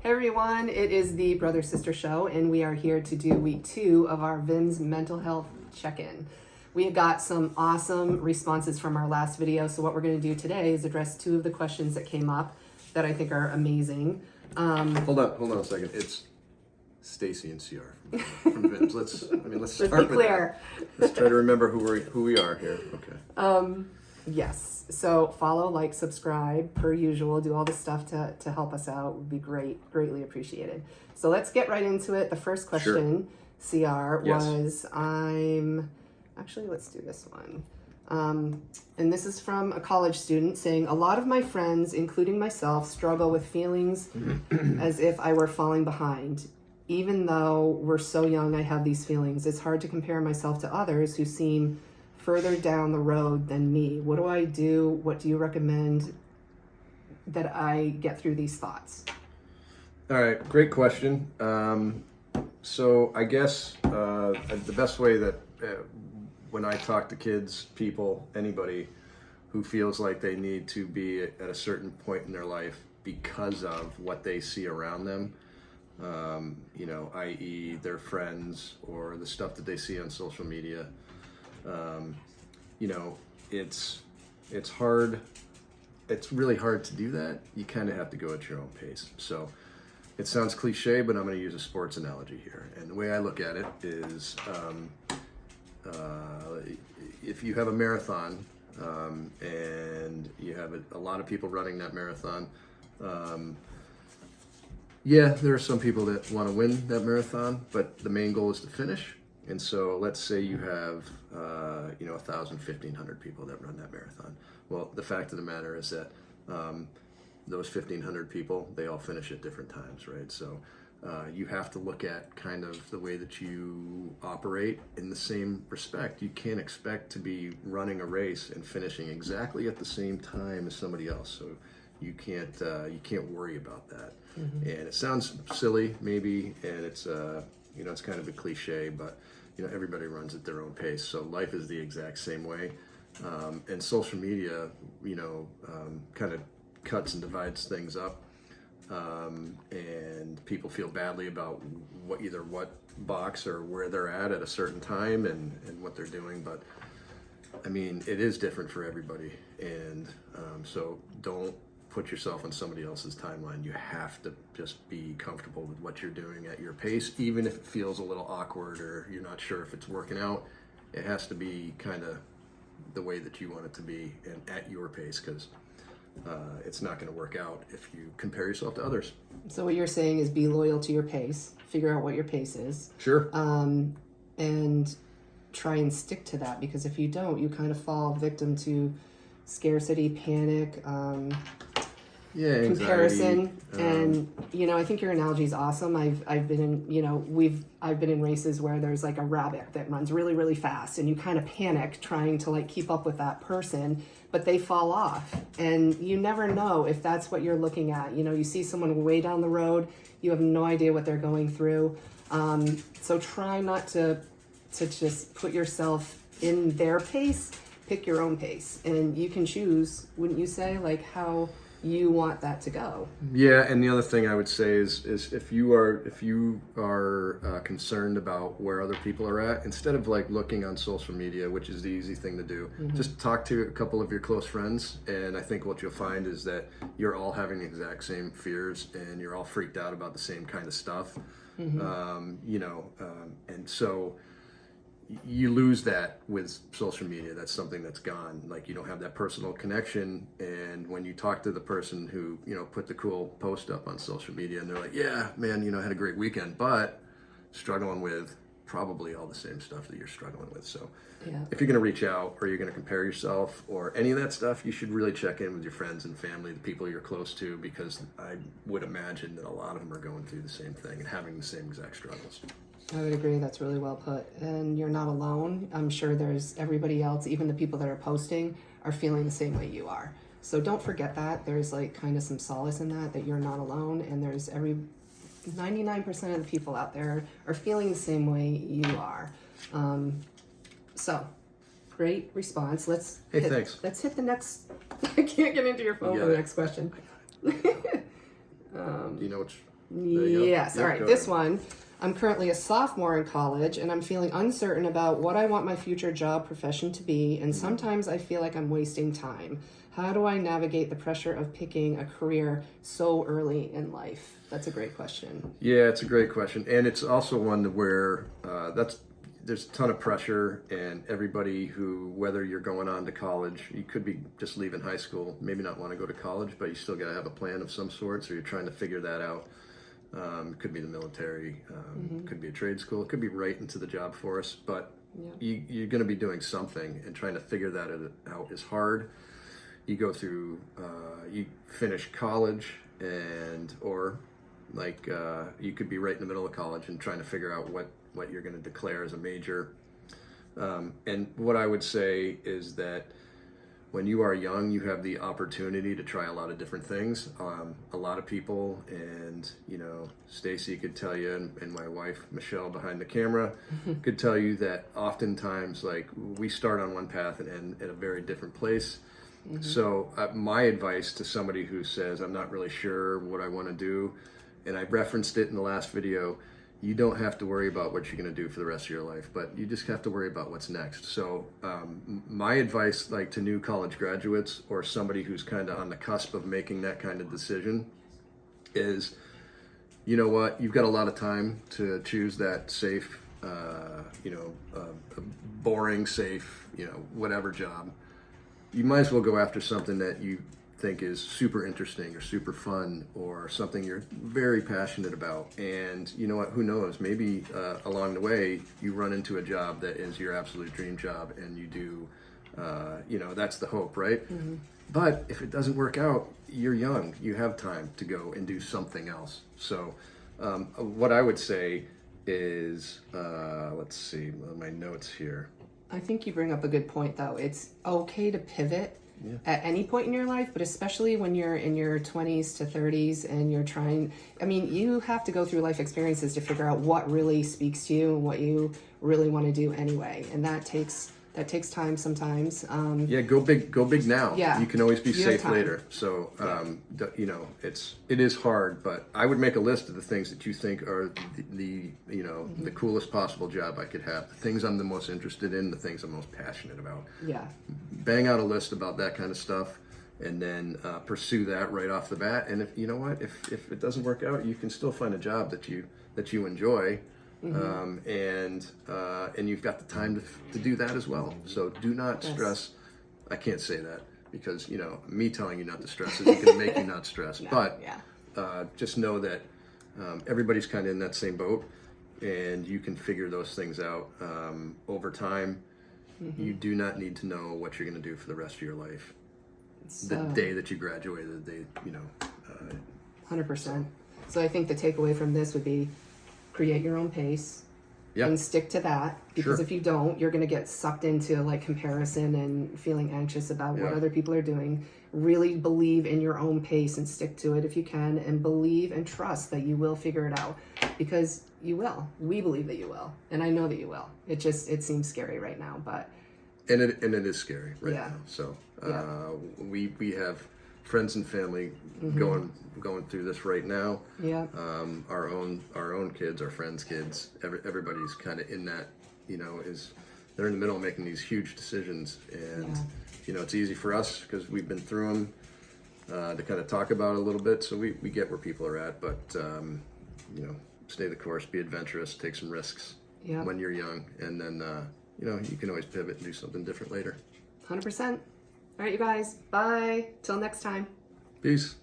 Hey everyone, it is the Brother Sister Show, and we are here to do week 2 of our Vims mental health check-in. We have got some awesome responses from our last video, so what we're going to do today is address 2 of the questions that came up that I think are amazing. Hold on a second. It's Stacy and CR from Vims. Let's start be with clear. that. Let's try to remember who we are here. Okay. Yes, so follow, like, subscribe, per usual, do all the stuff to help us out. Would be greatly appreciated. So let's get right into it. The first question, CR, Yes. was actually, let's do this one. And this is from a college student saying, a lot of my friends, including myself, struggle with feelings as if I were falling behind. Even though we're so young, I have these feelings. It's hard to compare myself to others who seem further down the road than me. What do I do? What do you recommend that I get through these thoughts? All right. Great question. So I guess the best way that when I talk to kids, people, anybody who feels like they need to be at a certain point in their life because of what they see around them, i.e. their friends or the stuff that they see on social media, it's hard. It's really hard to do that. You kind of have to go at your own pace. So it sounds cliche, but I'm going to use a sports analogy here. And the way I look at it is, if you have a marathon, and you have a lot of people running that marathon, there are some people that want to win that marathon, but the main goal is to finish. And so let's say you have, 1,000, 1,500 people that run that marathon. Well, the fact of the matter is that those 1,500 people, they all finish at different times, right? So you have to look at kind of the way that you operate in the same respect. You can't expect to be running a race and finishing exactly at the same time as somebody else. So you can't worry about that. Mm-hmm. And it sounds silly, maybe, and it's it's kind of a cliche, but everybody runs at their own pace. So life is the exact same way. And social media, kind of cuts and divides things up. And people feel badly about what box or where they're at a certain time and what they're doing. But I mean, it is different for everybody. And so don't put yourself on somebody else's timeline. You have to just be comfortable with what you're doing at your pace, even if it feels a little awkward or you're not sure if it's working out. It has to be kind of the way that you want it to be and at your pace, because it's not going to work out if you compare yourself to others. So what you're saying is be loyal to your pace, figure out what your pace is. Sure. And try and stick to that, because if you don't, you kind of fall victim to scarcity, panic, comparison. And I think your analogy is awesome. I've been in I've been in races where there's like a rabbit that runs really, really fast, and you kind of panic trying to like keep up with that person, but they fall off, and you never know if that's what you're looking at. You see someone way down the road, you have no idea what they're going through. So try not to just put yourself in their pace. Pick your own pace, and you can choose, wouldn't you say, like how you want that to go. Yeah, and the other thing I would say is if you are concerned about where other people are at, instead of like looking on social media, which is the easy thing to do, just talk to a couple of your close friends, and I think what you'll find is that you're all having the exact same fears and you're all freaked out about the same kind of stuff. And so you lose that with social media. That's something that's gone. Like, you don't have that personal connection, and when you talk to the person who put the cool post up on social media, and they're like, yeah man, I had a great weekend, but struggling with probably all the same stuff that you're struggling with. So if you're going to reach out or you're going to compare yourself or any of that stuff, you should really check in with your friends and family, the people you're close to, because I would imagine that a lot of them are going through the same thing and having the same exact struggles. I would agree. That's really well put. And you're not alone. I'm sure there's everybody else, even the people that are posting, are feeling the same way you are. So don't forget that. There's like kind of some solace in that you're not alone. And there's 99% of the people out there are feeling the same way you are. So great response. Thanks. Let's hit the next. I can't get into your phone for the next question. Do you know which you go. Yes. Yep, All right. go This ahead. one. I'm currently a sophomore in college and I'm feeling uncertain about what I want my future job profession to be, and sometimes I feel like I'm wasting time. How do I navigate the pressure of picking a career so early in life? That's a great question. Yeah, it's a great question, and it's also one where there's a ton of pressure, and everybody who, whether you're going on to college, you could be just leaving high school, maybe not want to go to college, but you still got to have a plan of some sort, so you're trying to figure that out. It could be the military, could be a trade school, it could be right into the job force, but you're going to be doing something, and trying to figure that out is hard. You go through, you finish college, or like you could be right in the middle of college and trying to figure out what you're going to declare as a major. And what I would say is that when you are young, you have the opportunity to try a lot of different things. A lot of people, and Stacy could tell you, and my wife Michelle behind the camera could tell you that oftentimes, like, we start on one path and end at a very different place. So my advice to somebody who says, I'm not really sure what I want to do, and I referenced it in the last video, you don't have to worry about what you're going to do for the rest of your life, but you just have to worry about what's next. So my advice, like, to new college graduates or somebody who's kind of on the cusp of making that kind of decision is, you know what, you've got a lot of time to choose that safe, boring, safe, whatever job. You might as well go after something that you think is super interesting or super fun, or something you're very passionate about. And you know what, who knows, maybe along the way you run into a job that is your absolute dream job, and you do, that's the hope, right? But if it doesn't work out, you're young, you have time to go and do something else. So what I would say is, let's see my notes here. I think you bring up a good point, though. It's okay to pivot at any point in your life, but especially when you're in your 20s to 30s and you're trying, you have to go through life experiences to figure out what really speaks to you and what you really want to do anyway. And that takes time sometimes. Go big now. Yeah. You can always be You have safe time. later. So, it is hard, but I would make a list of the things that you think are the coolest possible job I could have, the things I'm the most interested in, the things I'm most passionate about. Yeah. Bang out a list about that kind of stuff, and then pursue that right off the bat. And if it doesn't work out, you can still find a job that you enjoy. And you've got the time to do that as well. So do not stress. I can't say that because me telling you not to stress isn't going to make you not stress. But just know that everybody's kind of in that same boat, and you can figure those things out over time. You do not need to know what you're going to do for the rest of your life. The day that you graduated, the day 100%. So I think the takeaway from this would be, create your own pace and stick to that, because if you don't, you're going to get sucked into like comparison and feeling anxious about what other people are doing. Really believe in your own pace and stick to it if you can, and believe and trust that you will figure it out, because you will. We believe that you will, and I know that you will. It seems scary right now, but and it is scary right now. So we have friends and family going through this right now. Our own kids, our friends' kids, everybody's kind of in that, they're in the middle of making these huge decisions, and it's easy for us because we've been through them to kind of talk about it a little bit, so we get where people are at. But stay the course, be adventurous, take some risks when you're young, and then you can always pivot and do something different later. 100%. All right, you guys, bye till next time. Peace.